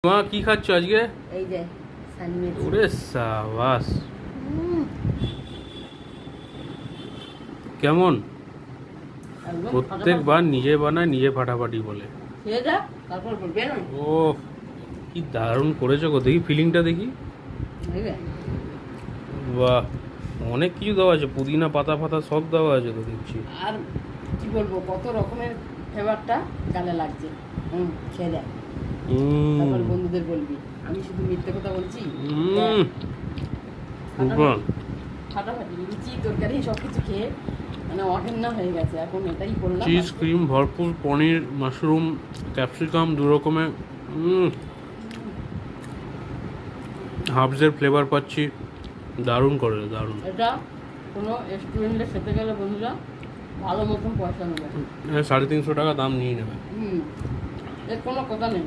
মা কি খাচ্ছ আজকে? এই যে স্যান্ডউইচ। ওরে সাবাস, কেমন? একদম প্রত্যেকবার নিজে বানায় নিজে ফাটাফাটি বলে। খেয়ে যা, তারপর বলবে না। ও কি দারুণ করেছো গো, দেখি ফিলিংটা দেখি। বুঝলে? বাহ, অনেক কিছু দেওয়া আছে, পুদিনা পাতা ফাতা সব দেওয়া আছে তো দেখছি। আর কি বলবো, কত রকমের ফ্লেভারটা গালে লাগছে। খেয়ে দেখ, তারপর বন্ধুদের বলবি আমি শুধু মিথ্যে কথা বলছি। ফাটাফাটি লুচি তরকারি সব কিছু খেয়ে মানে অঘেন্না হয়ে গেছে। এখন এটাই করলাম। চিজ, ক্রিম ভরপুর, পনির, মাশরুম, ক্যাপসিকাম, দু রকমের হার্বসের ফ্লেভার পাচ্ছি। দারুণ করে, দারুণ। এটা কোনো রেস্টুরেন্টে খেতে গেলে বন্ধুরা ভালো মতন পয়সা নেবে। 350 টাকা দাম নিয়ে নেবে। এর কোনো কথা নেই।